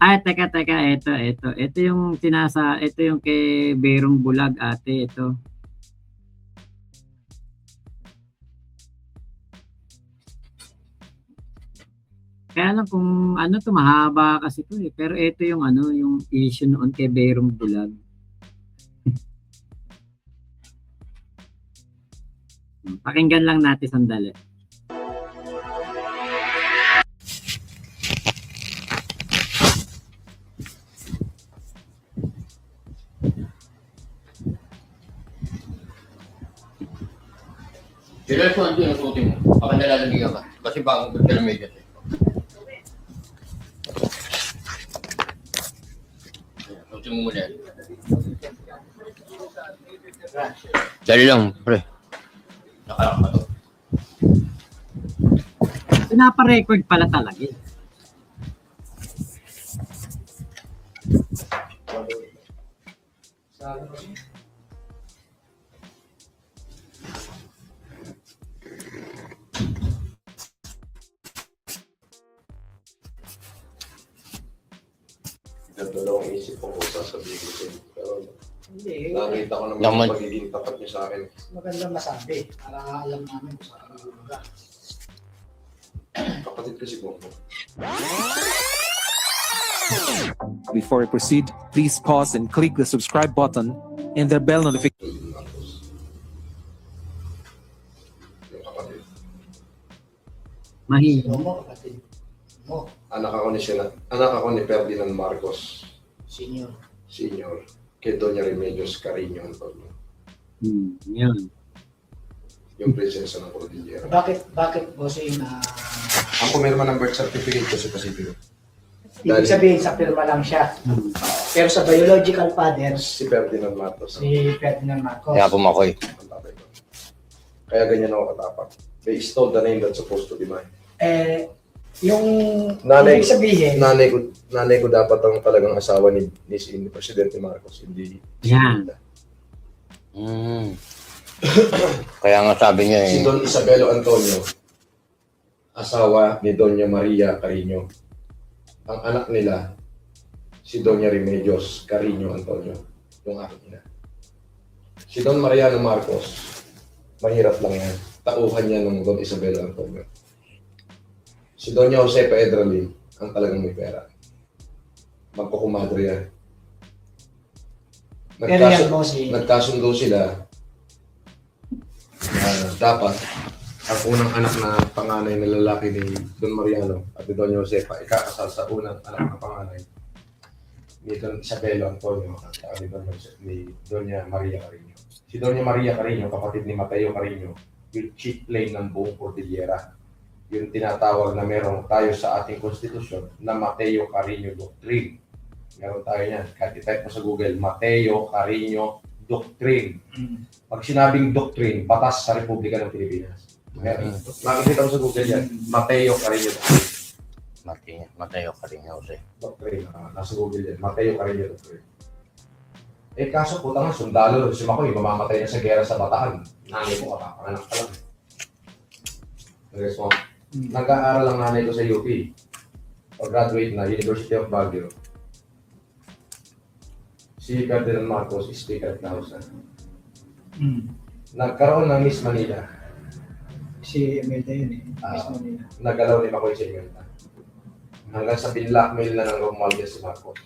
Ay, teka, ito yung ito yung kay Berong Bulag, ate, ito. Kaya lang kung ano to, mahaba kasi to eh. Pero ito yung ano, yung issue noon kay Berong Bulag. Pakinggan lang natin sandali. Sila so andun ang suotin mo. Baka nalalamigan ka. Kasi baka magod ka ng medyas. Suotin mo muna yan. Dali lang, pre. Nakalak pa to. Pinapa-record pala talaga eh. Dalawang isip ko kung sasabihin ko sa'yo. Pero Hindi. nakita ko naman Naman. yung pagiging tapat niya sa akin. Maganda masabi para alam namin kung saan ang lugar. Kapatid kasi ko. Before we proceed, please pause and click the subscribe button and the bell notification. Yung kapatid. Mahina. Sino mo, kapatid mo, Anak ako ni Ferdinand Marcos senior. Senior. Kay Doña Remedios Carino Antonio. Yun. Yung prinsesa ng Cordillera. Bakit bossing na Ako meron man ng birth certificate ko sa Pacifico. ibig sabihin sa pirma lang siya. Pero sa biological fathers, Si Ferdinand Marcos. si Ferdinand Marcos. Kaya pumakoy. Ang tatay ko. Kaya ganyan ako katapat. They stole the name that's supposed to be mine. Yung Nanay- ibig sabihin, Nanay ko dapat ang talagang asawa ni Presidente Marcos, hindi Yan. Kaya nga sabi niya si eh. Don Isabelo Antonio, asawa ni Doña Maria Carino. Ang anak nila, si Doña Remedios Carino Antonio, yung aking ina. Si Don Mariano Marcos, mahirap lang yan. Tauhan niya ng Don Isabelo Antonio. Si Doña Josefa Edralin, ang talagang may pera. Magkukumadre yan. pero yan bossing, Nagkasundo sila na dapat ang unang anak na panganay na lalaki ni Don Mariano at ni Doña Josefa ikakasal sa unang anak na panganay ni Don Isabelo Antonio at ni Doña Maria Carino. Si Doña Maria Carino, kapatid ni Mateo Carino, yung chief lane ng buong Cordillera. Yung tinatawag na meron tayo sa ating konstitusyon na Mateo Carino Doctrine. Meron tayo yan. Kahit i-type mo sa Google, Mateo Carino Doctrine. Pag sinabing doctrine, batas sa Republika ng Pilipinas. Meron. Makikita mo sa Google yan. Mateo Carino Doctrine. Mateo ka rin Jose. Doctrine. Nasa Google yan. Mateo Carino Doctrine. Eh kaso puta nga, sundalo. Si Makoy, mamamatay na sa gera sa Bataan. Nanay mo ka, panganak ka lang. Nag-guess mo? Nag-aaral ang nanay ko sa UP. Pag-graduate na, University of Baguio. Si Ferdinand Marcos, Speaker of the House. Nagkaroon ng Miss Manila. si Imelda yun eh. Ah. Miss Manila. Nagalaw ni Makoy sa Imelda. Hanggang sa binlockmail na ng Romualdez si Marcos.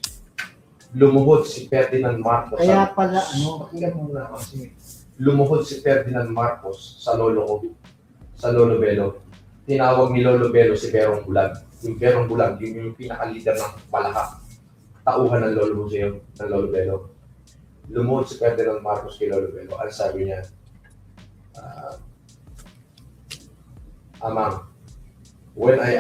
Lumuhod si Ferdinand Marcos. Kaya pala, pakinggan mo na kasi. Lumuhod si Ferdinand Marcos sa lolo ko. Sa Lolo Belo. Tinawag ni Lolo Belo si Berong Bulag. Yung Berong Bulag, yung pinaka-leader ng Palahak. Tauhan ng Lolo Museo, ng Lolo Belo. Lumuhod si Ferdinand Marcos kay Lolo Belo. Ang sabi niya, Amang, when I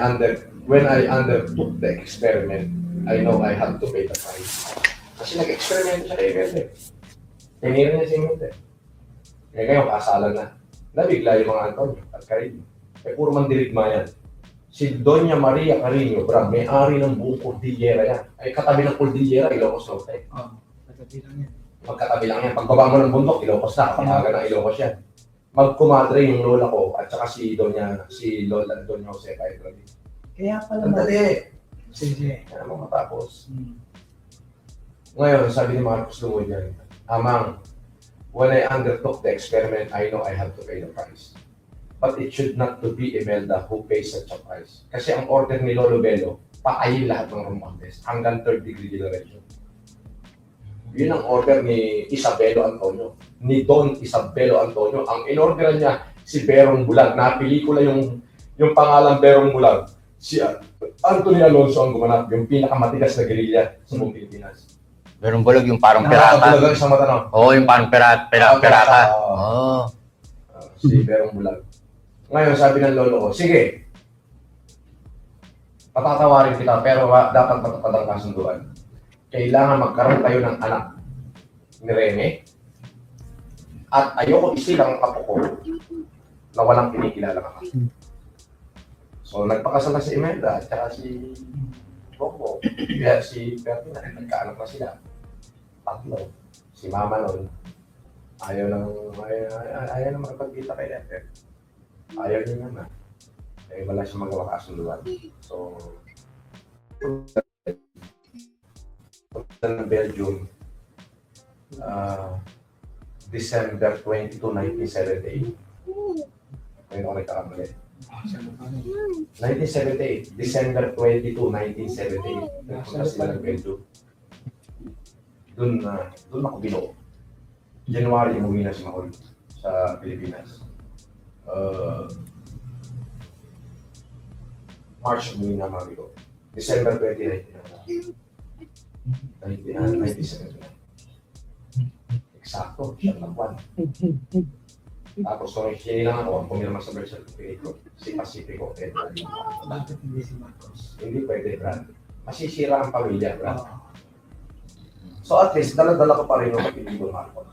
undertook the experiment, I know I had to pay the price. Kasi nag-experiment siya kay Imelda. Tinira niya si Imelda. Eh ngayon, kasalan na. Nabigla yung mga Antonio at Carino. Eh puro mandirigma yan. Si Doña Maria Carino, bro, may-ari ng buong Cordillera yan. Ay katabi ng Cordillera, Ilocos Norte. Pagkati lang yan. Magkatabi lang yan. Pagbaba mo ng bundok, Ilocos na. Kapag ng Ilocos yan. Magkumadre yung lola ko at saka si Lola Doña Josefa Edralin. Kaya pala, Andali. Sige. Kaya mo matapos. Hmm. Ngayon, sabi ni Marcos Lumoy, Amang, when I undertook the experiment, I know I have to pay the price. But it should not to be Imelda who pays such a price. Kasi ang order ni Lolo Bello, paayin lahat ng Romualdez hanggang third degree generation. Yun ang order ni Isabelo Antonio, ni Don Isabelo Antonio. Ang in-order niya, si Berong Bulag. Na pelikula yung pangalan Berong Bulag. Si Anthony Alonso ang gumanap, yung pinakamatigas na guerrilla sa buong Pilipinas. Meron bulag yung parang pirata. Nakakabulagan sa mata, no? Oo, yung parang pirata. Oo. Si Berong Bulag. Ngayon, sabi ng lolo ko, sige, patatawarin kita, pero dapat matapad ang kasunduan. Kailangan magkaroon tayo ng anak ni Rene, at ayoko isilang ang apo ko na walang kinikilala ka. So, nagpakasal na si Imelda at saka si Bobo. Kaya si Ferdinand, nagkaanak na sila. Tatlo. Si Mama nun, ayaw na makapagkita kay Lefer. Ayaw niya naman. Eh, wala siyang magawa kasunduan. So, punta ng Belgium, December 22, 1978. Ngayon ako nagkakamali. 1978, December 22, 1978. Nagpunta sila ng Belgium. Doon ako binuo. January, umuwi na si Mahol sa Pilipinas. March, umuwi na mga bigo. December 20, 1979. Eksakto, siya na buwan. Tapos kung hinilang ako, ang pumirma sa birth certificate ko, si Pacifico, Edward. Bakit hindi si Marcos? Hindi pwede, Brad. Masisira ang pamilya, Brad. So at least, dala-dala ko pa rin yung kapitid ko, Marcos.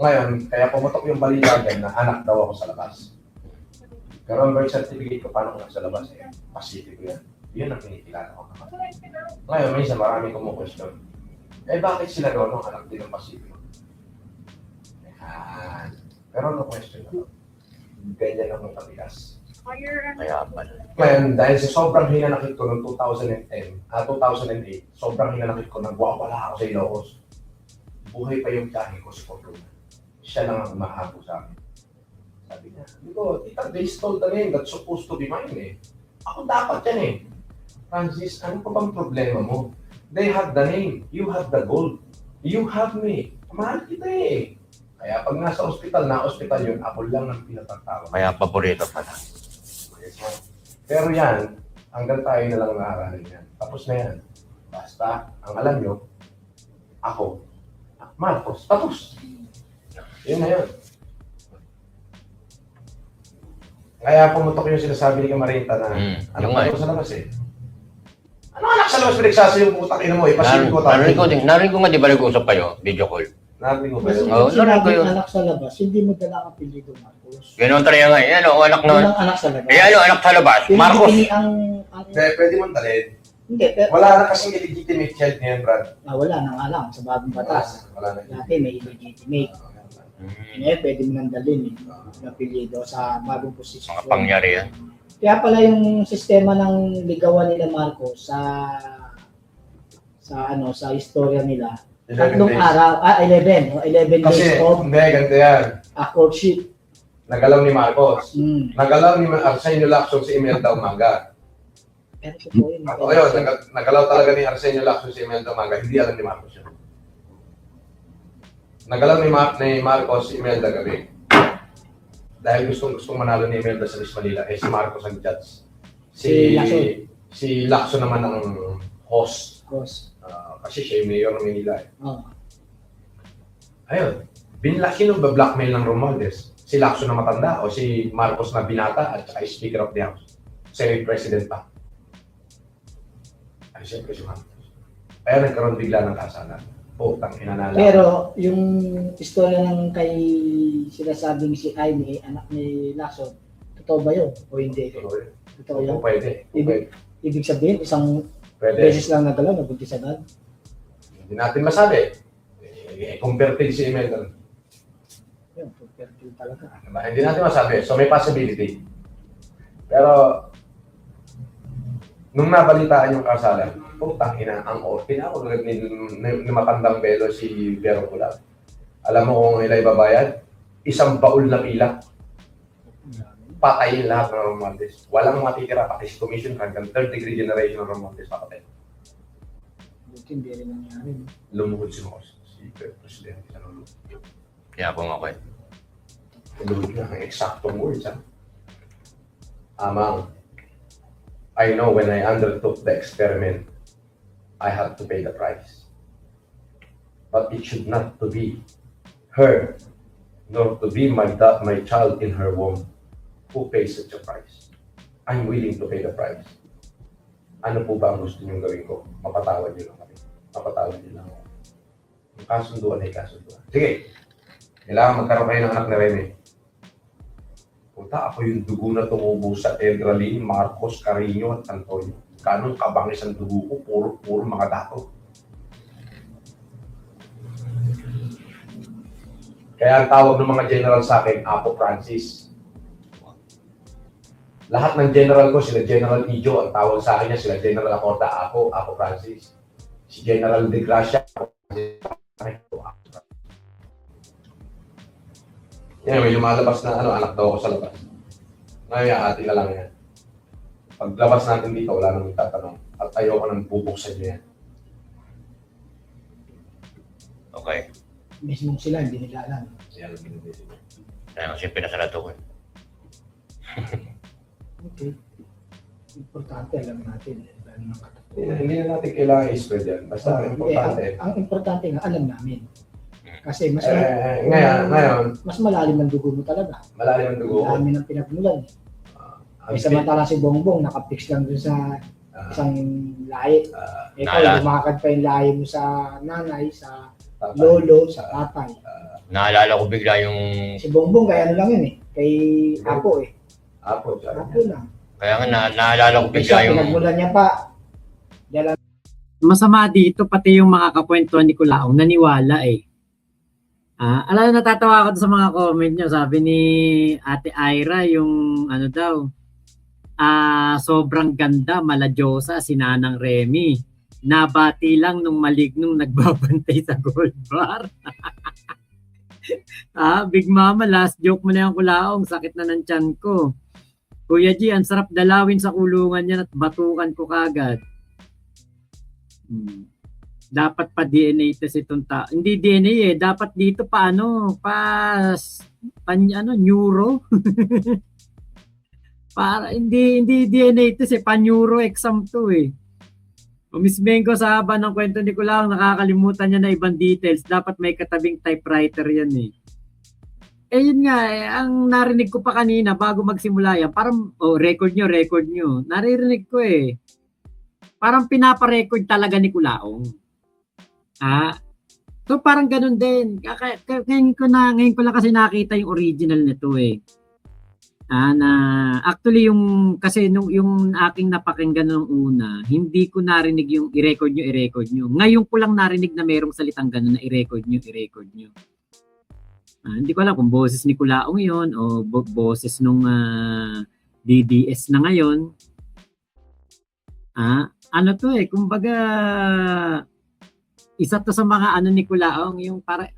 Ngayon, kaya pumutok yung balita dyan na anak daw ako sa labas. Pero ang birth certificate ko, paano ko nasa labas? Eh, Pacifico yan. Yun ang kinikilala ko naman. Ngayon, minsan marami kumukwestiyon. Eh, bakit sila doon ang anak din ng Pacifico? Yan. Pero no question na. Ganyan lang ang katigas. Kaya pala. Ngayon, dahil sa sobrang hinanakit ko noong 2008, sobrang hinanakit ko, nagwawala ako sa Ilocos. Buhay pa yung tiyahin ko si Porto. Siya lang ang umahapo sa akin. Sabi niya, Tita, they stole the name that's supposed to be mine eh. Ako dapat yan eh. Francis, ano pa bang problema mo? They have the name, you have the gold. You have me. Mahal kita eh. Kaya pag nasa ospital, na-ospital yun, ako lang ang pinatatawa. Kaya paborito pala. Pero yan, hanggang tayo na lang naaralan yan. Tapos na yan. Basta, ang alam nyo, ako, Marcos, tapos. Yun na yun. Kaya pumutok yung sinasabi ni Camarita na, yung nga eh. sa labas eh. Ano anak sa labas pinagsasabi yung putak ina mo eh? Pasilip ko tayo. Narinig ko nga, di ba nag-usap kayo? Video call. Narinig mo ba Kasi yun? Oo, kung sinabi ko yun. anak sa labas, hindi mo dala ang apelido Marcos. Ganun talaga nga. Ano, anak na. Walang anak sa labas. Ano, anak sa labas. Pero Marcos. hindi ang Hindi, pwede mong dalhin. hindi, pero Wala na kasing illegitimate child ngayon, Brad. wala nang alam sa bagong batas. Wala na. Dati may illegitimate. Ngayon, pwede mo nang dalhin yung apelido sa bagong posisyon. Mga pangyari yan. Kaya pala yung sistema ng ligawan nila Marcos sa istorya nila. 11 Tatlong days. araw, 11 Kasi, days of hindi, ganito yan. courtship. Nagalaw ni Marcos. Mm. Nagalaw ni Arsenio Lacson si Imelda Umaga. Pero totoo yun. Ako yun, nagalaw talaga ni Arsenio Lacson si Imelda Umaga. Hindi alam ni Marcos yun. Nagalaw ni Marcos si Imelda gabi. Dahil gustong manalo ni Imelda sa Miss Manila, si Marcos ang judge. Si Lacson. Si Lacson naman ang host. Marcos. Kasi siya yung mayor ng Manila eh. Oh. Ayun, sino ba blackmail ng Romualdez? Si Lacson na matanda o si Marcos na binata at saka Speaker of the House? Senate President pa. Ay, siyempre si Marcos. Kaya nagkaroon bigla ng kasalan. Putang inanala. Pero yung istorya ng kay sinasabing si Aimee, anak ni Lacson, totoo ba yun? O hindi? Totoo yun? Pwede. Ibig sabihin, isang Pwede. beses lang nagalaw, nabuntis agad. Hindi natin masabi. Converted si Imelda. Yun, perfect talaga. Diba? Hindi natin masabi. So may possibility. Pero Nung nabalitaan yung kasalan, putang ina, ang tinawag ni matandang belo si Vero Kulab. Alam mo kung ilan ibabayad? Isang baul na pila. Patayin lahat ng Romualdez. Walang matitira, pati si Commission hanggang third degree generation ng Romualdez papatay. Buti hindi rin nangyari. Lumuhod si Mos, si Presidente sa Lulu. Kaya po nga, Lumuhod na ang eksaktong words, ha? Amang, I know when I undertook the experiment, I had to pay the price. But it should not to be her, nor to be my child in her womb who pays such a price. I'm willing to pay the price. Ano po ba ang gusto niyong gawin ko? Mapatawad niyo lang kami. Mapatawad niyo lang ako. Yung kasunduan ay kasunduan. Sige, kailangan magkaroon kayo ng anak na Remy. Puta, ako yung dugo na tumubo sa Edralin, Marcos, Carino at Antonio. Ganong kabangis ang dugo ko, puro mga dato. Kaya ang tawag ng mga general sa akin, Apo Francis. Lahat ng general ko, sila General Ijo, ang tawag sa akin niya, sila General Acorda, Apo Francis. Si General De Gracia, Apo Francis. Yan, may lumalabas na anak daw ako sa labas. Ngayon, atin na lang yan. Paglabas natin dito, wala nang itatanong. At ayoko nang bubuksan niya yan. Okay. Mismo sila, hindi nila alam. Yan ang binibigay. Kaya kasi pinasarado ko. Okay. Importante, alam natin. Alam ng katotohanan. Hindi na natin kailangan i-spread yan. Basta ang importante. Ang importante nga, alam namin. Kasi mas Ngayon, mas malalim ang dugo mo talaga. malalim ang dugo ko. Dami ng pinagmulan. Ang Ay samantala si Bongbong, nakapix lang dun sa isang lahi. Ikaw, Naalala. lumakad pa yung lahi mo sa nanay, sa tatay. lolo, sa tatay. Naalala ko bigla yung... Si Bongbong, kaya ano lang yun eh. Kay Apo eh. Apo, tsaka. Apo lang. Kaya nga naalala ko bigla Kasi yung... pinagmulan niya pa. Dala Masama dito, pati yung mga kakwentuhan ni Kulaong, naniwala eh. Alam mo, natatawa ako sa mga comment nyo. Sabi ni Ate Ira, yung ano daw, sobrang ganda, maladyosa, si Nanang Remy. Nabati lang nung malignong nagbabantay sa gold bar. Big Mama, last joke mo na yung Kulaong, sakit na ng tiyan ko. Kuya G, ang sarap dalawin sa kulungan yan at batukan ko kagad. Dapat pa DNA test itong hindi DNA eh, dapat dito pa neuro. Para hindi DNA test eh, pa neuro exam to eh. Umismeng ko sa haba ng kwento ni Kulaong, nakakalimutan niya na ibang details. Dapat may katabing typewriter yan eh. Yun nga eh, ang narinig ko pa kanina bago magsimula yan, parang, record nyo. Naririnig ko eh. Parang pinaparecord talaga ni Kulaong. So parang ganun din. Ngayon ko lang kasi nakita yung original nito eh. Na actually yung kasi yung aking napakinggan nung una, hindi ko narinig yung i-record nyo. Ngayon ko lang narinig na merong salitang ganun na i-record nyo. Hindi ko alam kung boses ni Kulaong yun o boses nung DDS na ngayon. Ano to eh, kumbaga isa to sa mga ni Kulaong, yung para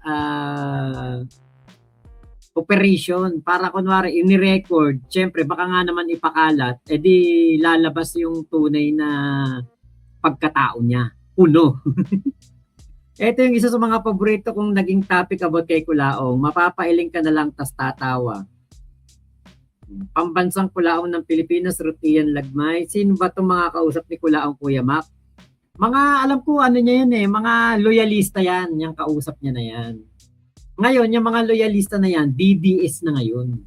operation, para kunwari ini-record, syempre baka nga naman ipakalat, edi lalabas yung tunay na pagkatao niya. Puno. Ito yung isa sa mga paborito kong naging topic about kay Kulaong. Mapapailing ka na lang tas tatawa. Pambansang Kulaong ng Pilipinas, Rutian Lagmay. Sino ba itong mga kausap ni Kulaong, Kuya Mac? Mga alam ko niya yan eh, mga loyalista yan, yung kausap niya na yan. Ngayon, yung mga loyalista na yan, DDS na ngayon.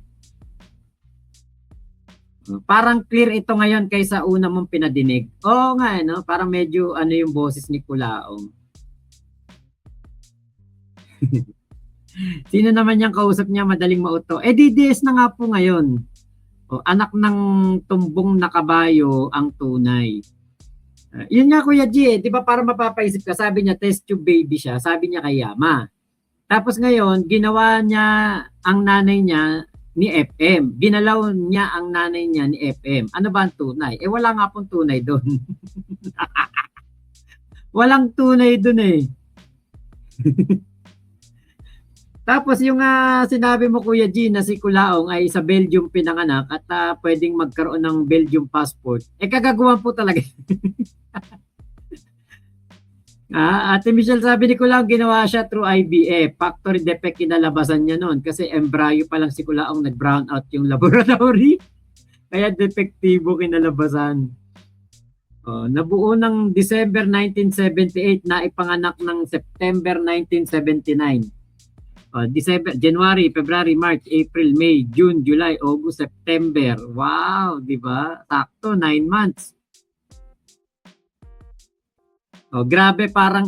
Parang clear ito ngayon kaysa una mong pinadinig. Oo nga, no? Parang medyo yung boses ni Kulaong. Sino naman yung kausap niya madaling mauto? DDS na nga po ngayon. Anak ng tumbong na kabayo ang tunay. Yun nga Kuya G, di ba para mapapaisip ka, sabi niya test tube baby siya, sabi niya kay Yama. Tapos ngayon, ginawa niya ang nanay niya ni FM. Ginalaw niya ang nanay niya ni FM. Ano ba ang tunay? Wala nga pong tunay doon. Walang tunay doon eh. Tapos yung sinabi mo Kuya G na si Kulaong ay sa Belgium pinanganak at pwedeng magkaroon ng Belgium passport. Kagagawan po talaga. Ate Michelle sabi ni Kulaong ginawa siya through IVF. Factory defect kinalabasan niya noon kasi embryo pa lang si Kulaong nag-brown out yung laboratory. Kaya defektibo kinalabasan. Nabuo ng December 1978 na ipanganak ng September 1979. January, February, March, April, May, June, July, August, September. Wow, di ba? Sakto, 9 months. Grabe, parang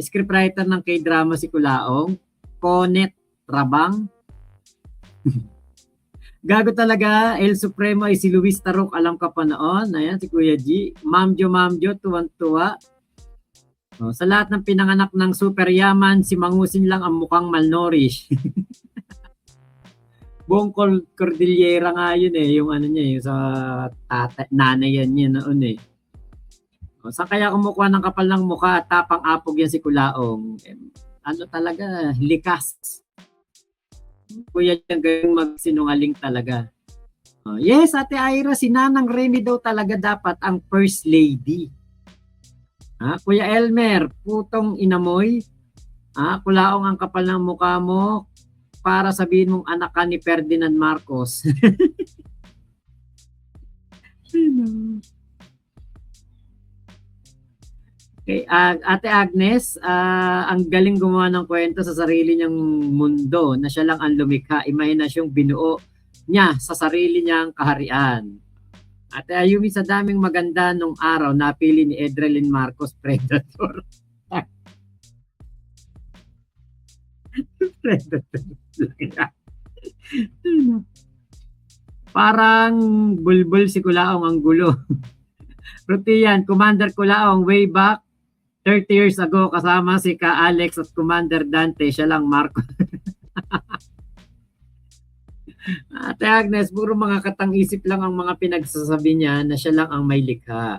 scriptwriter ng K-drama si Kulaong. Conet Rabang. Gago talaga, El Supremo ay si Luis Tarok, alam ka pa noon. Ayan, si Kuya G. Mamjo, tuwan-tuwa. Sa lahat ng pinanganak ng super yaman, si Mangusin lang ang mukhang malnourished. Buong Cordillera nga yun eh, yung ano niya, yung sa nanay yan niya noon eh. Saan kaya kumukuha ng kapal ng mukha at tapang apog yan si Kulaong? Ano talaga, likas. Kuya dyan gayong magsinungaling talaga. Yes, Ate Ira, si Nanang Remy daw talaga dapat ang first lady. Kuya Elmer, putong inamoy. Kulaong ang kapal ng mukha mo para sabihin mong anak ka ni Ferdinand Marcos. Okay, Ate Agnes, ang galing gumawa ng kwento sa sarili niyang mundo na siya lang ang lumikha. Imahinasyong binuo niya sa sarili niyang kaharian. Ate Ayumi, sa daming maganda nung araw, napili ni Edralyn Marcos Predator. Predator. Parang bulbul si Kulaong ang gulo. Rutian, Commander Kulaong way back 30 years ago kasama si Ka Alex at Commander Dante, siya lang Marcos. Ate Agnes, puro mga katang-isip lang ang mga pinagsasabi niya na siya lang ang may likha.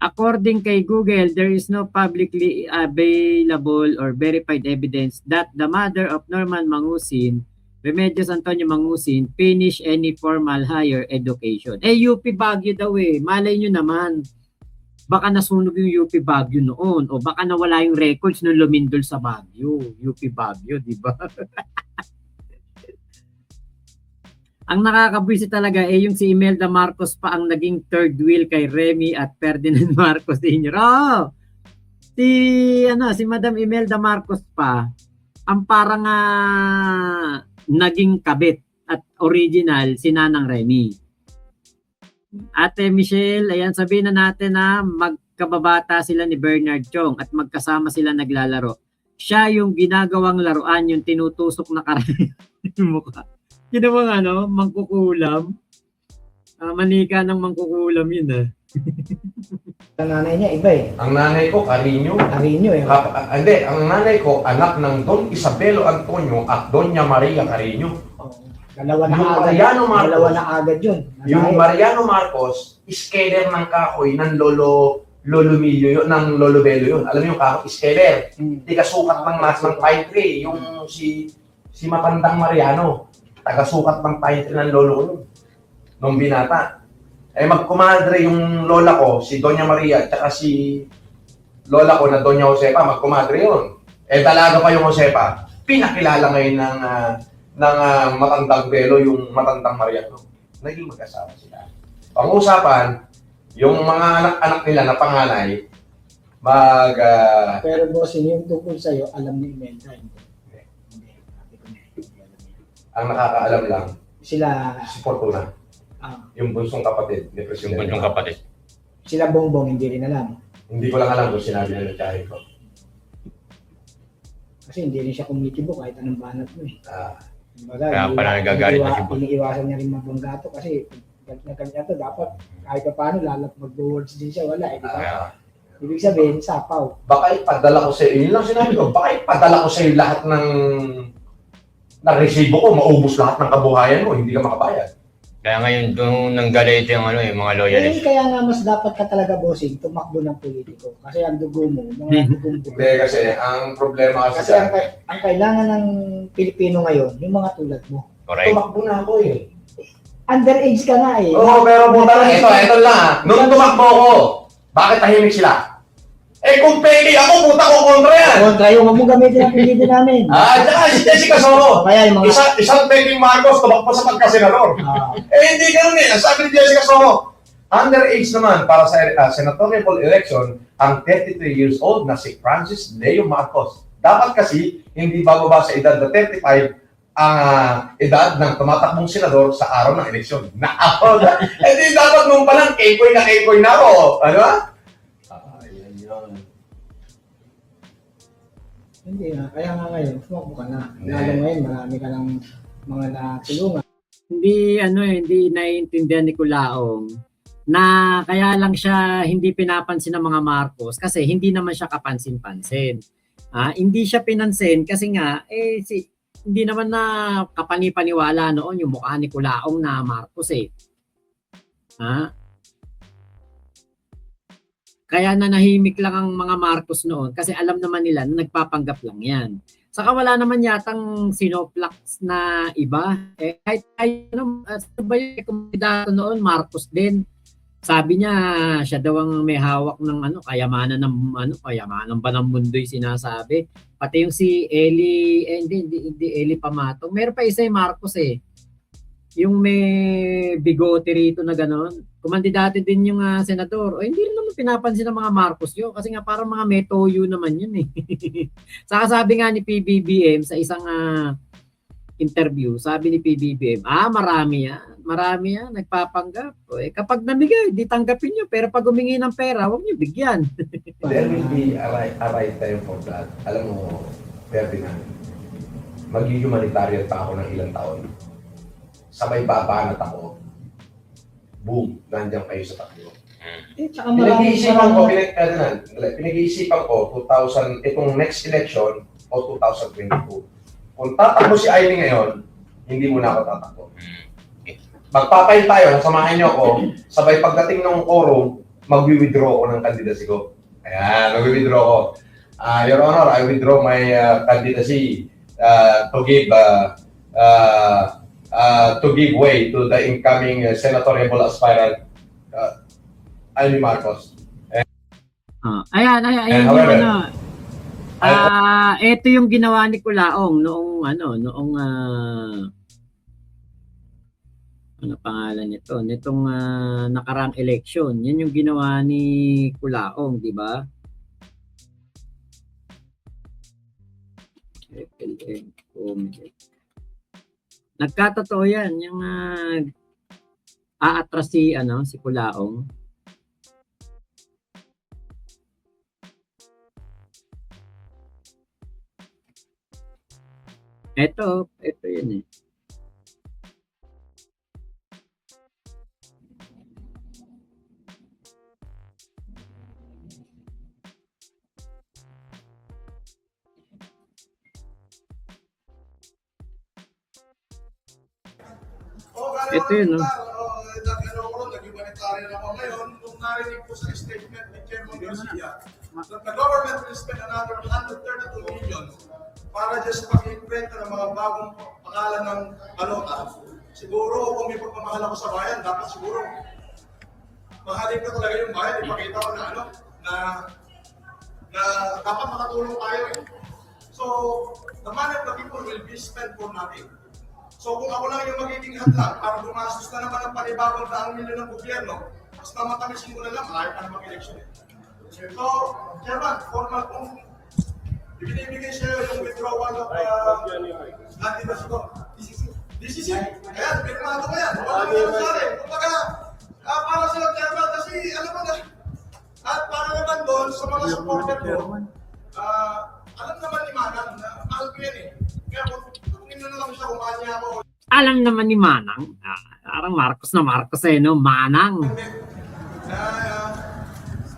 According kay Google, there is no publicly available or verified evidence that the mother of Norman Mangusin, Remedios Antonio Mangusin, finished any formal higher education. UP Baguio daw eh. Malay nyo naman. Baka nasunog yung UP Baguio noon o baka nawala yung records nung lumindol sa Baguio. UP Baguio, di ba? Ang nakakabwisi talaga yung si Imelda Marcos pa ang naging third wheel kay Remy at Ferdinand Marcos Sr. Si Madam Imelda Marcos pa ang parang naging kabit at original si Nanang Remy. Ate Michelle, ayan, sabihin na natin na magkababata sila ni Bernard Chong at magkasama sila naglalaro. Siya yung ginagawang laruan, yung tinutusok na karami yung mukha. Ginawang mangkukulam. Manika ng mangkukulam yun Ang nanay niya, iba eh. Ang nanay ko, Carino. Carino eh. Hindi, ang nanay ko, anak ng Don Isabelo Antonio at Doña Maria Carino. Dalawa na Yung agad. Mariano Marcos. Dalawa na agad yun. Yung Mariano Marcos, scaler ng kahoy ng Lolo Milio yun, ng Lolo Belo yun. Alam niyo yung kahoy, scaler. Taga-sukat ng pine tree. Yung si Matandang Mariano. Taga-sukat ng pine tree ng lolo ko nung binata. Magkumadre yung lola ko, si Doña Maria, at saka si lola ko na Doña Josepa, magkumadre yun. Talaga pa yung Josepa. Pinakilala ngayon ng Matandang Belo, yung Matandang Mariano. Naging mag-asawa sila. Ang usapan, yung mga anak-anak nila na panganay, Pero boss, yung tungkol sa'yo, alam ni Imelda. ang nakakaalam lang, Sila, si Fortuna, yung bunsong kapatid ni Presidente. Yung bunsong kapatid. sila Bongbong, hindi rin alam. Hindi ko lang alam kung sinabi na nagkahin ko. Kasi hindi rin siya kumitibo kahit anong banat mo eh. Kumbaga, Kaya pala nagagalit na si Boss. iniiwasan niya rin mabanggato kasi ganito dapat kahit pa paano mag-words din siya, wala eh. Diba? Ibig sabihin, sapaw. Baka ipadala ko sa iyo, yun lang sinabi ko, baka ipadala ko sa iyo lahat ng na resibo ko, maubos lahat ng kabuhayan mo, hindi ka makabayad. Kaya ngayon, doon nanggalit yung ano, yung mga loyalist. Kaya nga mas dapat ka talaga bossing, tumakbo ng politiko. Kasi ang dugo mo, mga dugong dugo. Hindi kasi, ang problema kasi Kasi ang kailangan ng Pilipino ngayon, yung mga tulad mo. Correct. tumakbo na ako eh. Underage ka nga eh. Oo, pero puta lang, ito lang. Nung tumakbo ko, bakit tahimik sila? Eh kung pwede ako, puta ko kontra yan. Kontra yung mo gamitin ang pinili namin. Tsaka si Jessica Soho. Kaya yung mga... Isang Peggy Marcos tumakbo sa pagkasenador. Hindi ganun eh. Ang sabi ni Jessica Soho, underage naman para sa senatorial election, ang 33 years old na si Francis Leo Marcos. Dapat kasi, hindi bababa sa edad na 35 ang edad ng tumatakbong senador sa araw ng eleksyon. Hindi dapat nung palang kekoy na ako. Ano ba? Yan yun. Hindi nga. Kaya nga ngayon, sumakbo ka na. Lalo ngayon, marami ka ng mga natulungan. Hindi naiintindihan ni Culaong na kaya lang siya hindi pinapansin ng mga Marcos kasi hindi naman siya kapansin-pansin. Hindi siya pinansin kasi nga hindi naman na kapani-paniwala noon yung mukha ni Culaong na Marcos eh. Kaya nanahimik lang ang mga Marcos noon kasi alam naman nila na nagpapanggap lang yan. Saka wala naman yatang sinoplax na iba. Kahit ba yung kumandidato noon, Marcos din. Sabi niya, siya daw ang may hawak ng kayamanan ba ng mundo'y sinasabi. Pati yung si Eli, hindi Eli Pamatong. Meron pa isa yung Marcos eh. Yung may bigote rito na gano'n. Kumandidato din yung senador. Hindi rin naman pinapansin ng mga Marcos yun. Kasi nga parang mga metoyo naman yun eh. Saka sabi nga ni PBBM sa isang interview, sabi ni PBBM, marami yan, nagpapanggap. Kapag namigay, di tanggapin nyo. Pero pag humingi ng pera, huwag nyo bigyan. There will be a right time for that. Alam mo, Ferdinand, mag-humanitarian pa ako ng ilang taon. Sabay babanat ako. Boom, nandiyan kayo sa tatlo. Tsaka marami Pinag-iisipan ko, 2000, itong next election o 2022. Kung tatakbo si Ailey ngayon, hindi mo na ako tatakbo. Magpapail tayo, samahan niyo ako, sabay pagdating ng quorum, mag-withdraw ako ng candidacy ko. Ayan, mag-withdraw ako. Your Honor, I withdraw my candidacy to give way to the incoming senatorial aspirant, Ailey Marcos. Ayan yung ito yung ginawa ni Culaong noong ano pangalan nito? Nitong nakarang election. Yan yung ginawa ni Culaong, di ba? Nagkatotoo yan yung aatras si Culaong. Ito yun eh. Ito yun, no? Nag-humanitarian ako ngayon, nung narinig ko sa statement ni Chairman Garcia, that the government will spend another 132 million para just pag-imprenta ng mga bagong pangalan ng balota. Siguro, kung may pagmamahal ako sa bayan, dapat siguro mahalin ko talaga yung bayan, ipakita ko na dapat makatulong tayo eh. So, the money of the people will be spent for nothing. So kung ako lang yung magiging hadlang para gumastos na naman ng panibagong 100 milyon ng gobyerno, mas mamatamisin ko na lang, malayo pa naman election eh. So, Chairman, formal kung ibinibigay sa'yo yung withdrawal of candidacy ko. DCC. Ayan, pinamato ko yan. Wala ko naman sari. Kumbaga, para sa'yo, Chairman, kasi alam mo na, at para naman doon sa mga supporter ko, alam naman ni Manang na mahal ko yan eh. Kaya kung ino na lang siya, kumahal niya ako. Alam naman ni Manang, parang Marcos na Marcos no? Manang.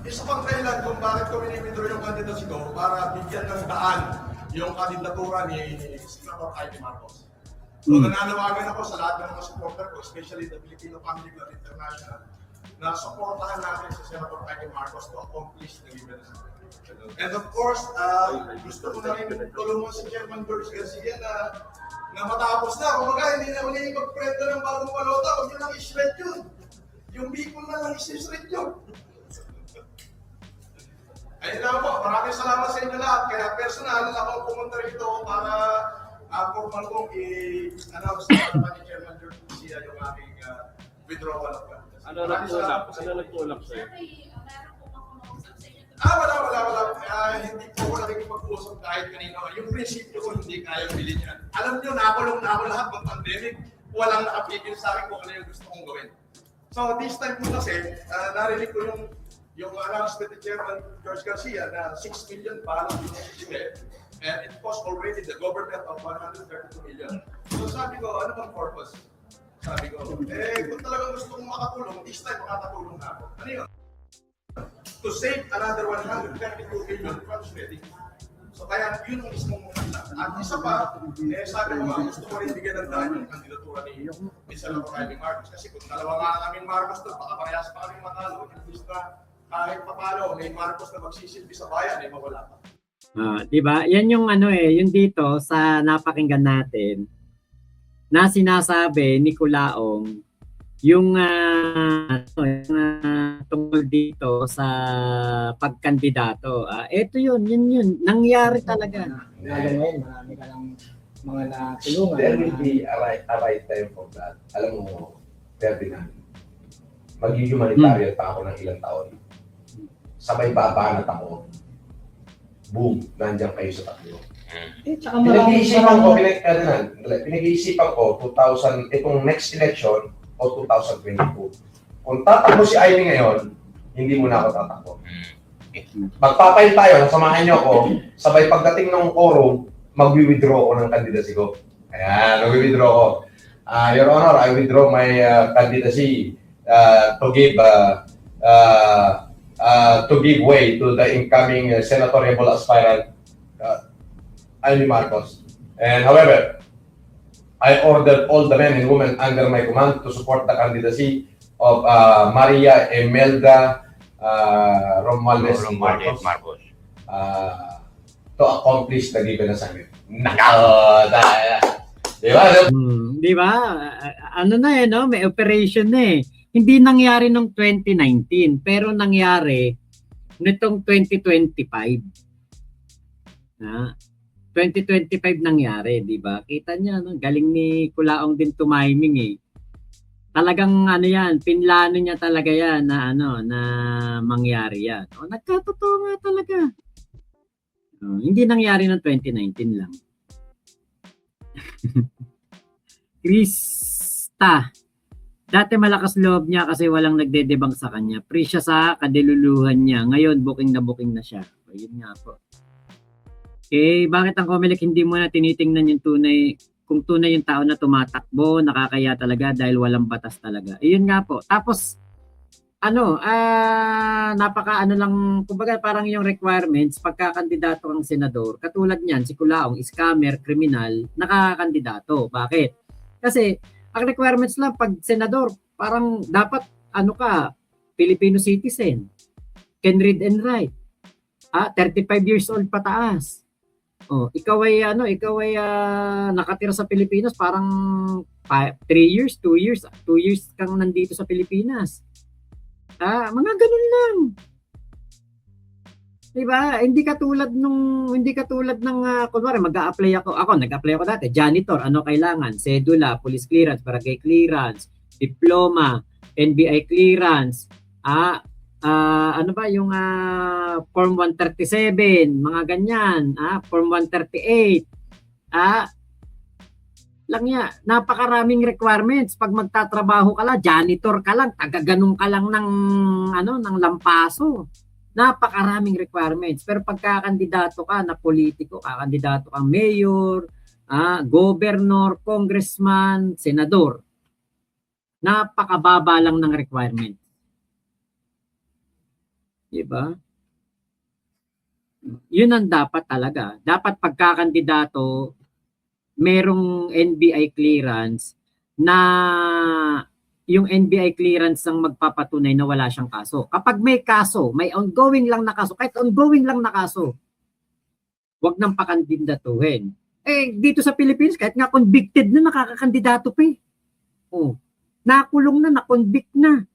Isa pang dahilan kung bakit ko binibidro yung candidacy ko para bigyan ng daan yung kandidatura ni Senator Ailey Marcos. So nananawagan ako sa lahat ng mga supporter ko, especially the Filipino Family Club International, na supportahan natin si Senator Peggy Marcos to accomplish the liberty. And of course, gusto ko na rin tulungan si Chairman George Garcia na matapos na. Kung hindi na uli ipagprenta ng bagong balota, huwag nyo lang i-shred yun. Yung people na lang i-shred yun. Ayun lang po, maraming salamat sa inyo lahat. Kaya personal, ako pumunta rito para formal kong i-announce na ni Chairman George Garcia yung aking withdrawal of funds. Ano nagtulak sa'yo? Wala. Hindi po ako nakikipag-usap kahit kanino. Yung prinsipyo ko hindi kaya bilhin yan. Alam nyo, nakulong na ako lahat ng pandemic. Walang nakapigil sa akin kung ano yung gusto kong gawin. So this time po kasi, narinig ko yung announcement ni Chairman George Garcia na 6 million balance yung CBE. And it cost already the government of 132 million. So sabi ko, ano bang purpose? Sabi ko, kung talagang gusto kong makatulong, this time makatulong na ako. Ano yun? To save another 132 million funds ready. So kaya yun ang mismong muna. At isa pa, sabi ko nga, gusto ko rin bigyan ng dahil yung kandidatura ni Senator Peggy Marcos. Kasi kung dalawa nga kaming Marcos doon, baka parehas pa kaming matalo. At least na kahit papalo, may Marcos na magsisilbi sa bayan, ay mawala pa. Diba? Yan yung yung dito sa napakinggan natin na sinasabi ni Culaong yung tungkol dito sa pagkandidato. Ito yun nangyari talaga. Lalo ngayon, marami ka lang mga natulungan. There will be a right time for that. Alam mo, Ferdinand, magiging humanitarian pa ako ng ilang taon. Sabay babanat ako. Boom, nandiyan kayo sa tatlo. Tsaka marami pinag-iisipan ko 2000, itong next election o 2022. Kung tatakbo si Amy ngayon, hindi mo na ako tatakbo. Magpapayin tayo, samahan niyo ako, sabay pagdating ng quorum, mag-withdraw ako ng candidacy ko. Ayan, mag-withdraw ko. Your Honor, I withdraw my candidacy to give way to the incoming senatorial aspirant, Amy Marcos. And however, I ordered all the men and women under my command to support the candidacy of Maria Imelda Romualdez Marcos. To accomplish the given assignment. Di ba? Ano na no? May operation na Hindi nangyari nung 2019, pero nangyari nitong 2025. 2025 nangyari, di ba? Kita niya, galing ni Culaong din tumiming Talagang yan, pinlano niya talaga yan na na mangyari yan. Nagkatotoo nga talaga. Hindi nangyari ng 2019 lang. Krista. Dati malakas loob niya kasi walang nagdedebang sa kanya. Free siya sa kadiluluhan niya. Ngayon, booking na siya. Ayun nga po. Bakit ang Comelec hindi mo na tinitingnan yung tunay, kung tunay yung tao na tumatakbo, nakakaya talaga dahil walang batas talaga. Ayun nga po. Tapos, lang, kumbaga parang yung requirements, pagkakandidato ang senador, katulad niyan, si Culaong, scammer, kriminal, nakakakandidato. Bakit? Kasi, ang requirements lang pag senador, parang dapat Filipino citizen, can read and write. 35 years old pataas. Ikaw ay nakatira sa Pilipinas parang 3 years, 2 years kang nandito sa Pilipinas. Mga ganun lang. Diba? Hindi katulad ng kunwari mag-a-apply ako nag-apply ako dati, janitor, kailangan? Sedula, police clearance, barangay clearance, diploma, NBI clearance, yung form 137, mga ganyan, form 138, napakaraming requirements. Pag magtatrabaho ka lang, janitor ka lang, taga-ganun ka lang ng lampaso. Napakaraming requirements. Pero pagkakandidato ka na politiko, kakandidato kang mayor, governor, congressman, senador, napakababa lang ng requirements. Diba? Yun ang dapat talaga. Dapat pagkakandidato, merong NBI clearance na yung NBI clearance ang magpapatunay na wala siyang kaso. Kapag may kaso, may ongoing lang na kaso, kahit ongoing lang na kaso, wag nang pakandidatuhin. Eh, dito sa Pilipinas, kahit nga convicted na, nakakakandidato pa eh. Oh, nakulong na, na-convict na.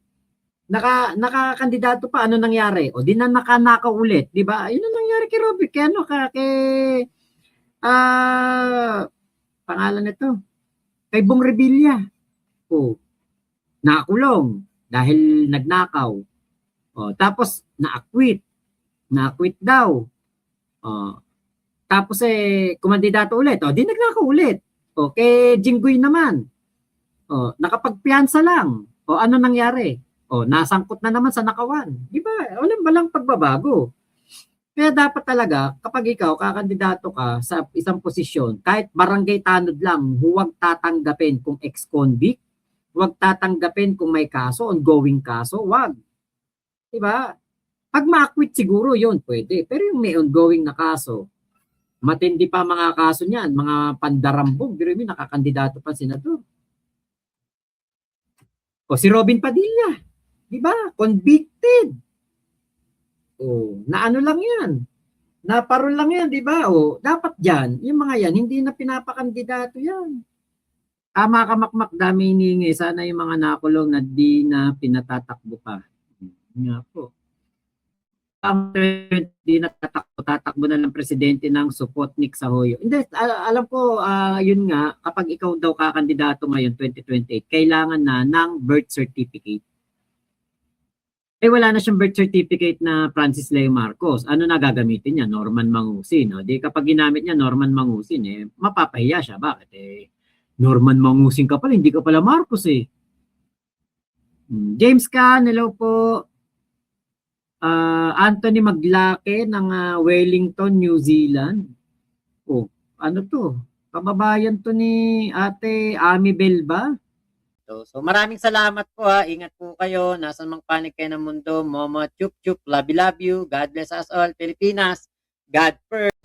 Nakakandidato pa, ano nangyari? O, di na nakanakaw ulit, di ba? Yun ang nangyari kay Robert, kay ano, pangalan nito, kay Bong Revilla. O, nakulong dahil nagnakaw. O, tapos, na-acquit. Na-acquit daw. O, tapos kumandidato ulit. O, di nagnakaw ulit. O, kay Jinggoy naman. O, nakapagpiyansa lang. O, ano nangyari? O, nasangkot na naman sa nakawan. Di ba? Walang balang pagbabago. Kaya dapat talaga, kapag ikaw, kakandidato ka sa isang posisyon, kahit barangay tanod lang, huwag tatanggapin kung ex-convict, huwag tatanggapin kung may kaso, ongoing kaso, huwag. Di ba? Pag ma-acquit siguro, yun, pwede. Pero yung may ongoing na kaso, matindi pa mga kaso niyan, mga pandarambog, di rin nakakandidato pa senador. O si Robin Padilla, di ba? Convicted. O, na ano lang yan. Naparol lang yan, di ba? O, dapat dyan, yung mga yan, hindi na pinapakandidato yan. Tama ka, Makmak, dami hiningi. Sana yung mga nakulong na di na pinatatakbo pa. Nga po. Ang di na tatakbo na ng presidente ng Sopotnik sa Hoyo. Hindi, alam ko, yun nga, kapag ikaw daw kakandidato ngayon, 2028, kailangan na ng birth certificate. Eh wala na siyang birth certificate na Francis Leo Marcos. Ano na gagamitin niya? Norman Mangusin. No? Di kapag ginamit niya Norman Mangusin, mapapahiya siya. Bakit? Norman Mangusin ka pala, hindi ka pala Marcos eh. James Khan, hello po. Anthony Maglake ng Wellington, New Zealand. Oh, ano to? Kababayan to ni Ate Ami Bell ba? So maraming salamat po ha. Ingat po kayo. Nasaan mang panig kayo ng mundo. Momo, chup chup, love you. God bless us all. Pilipinas, God first.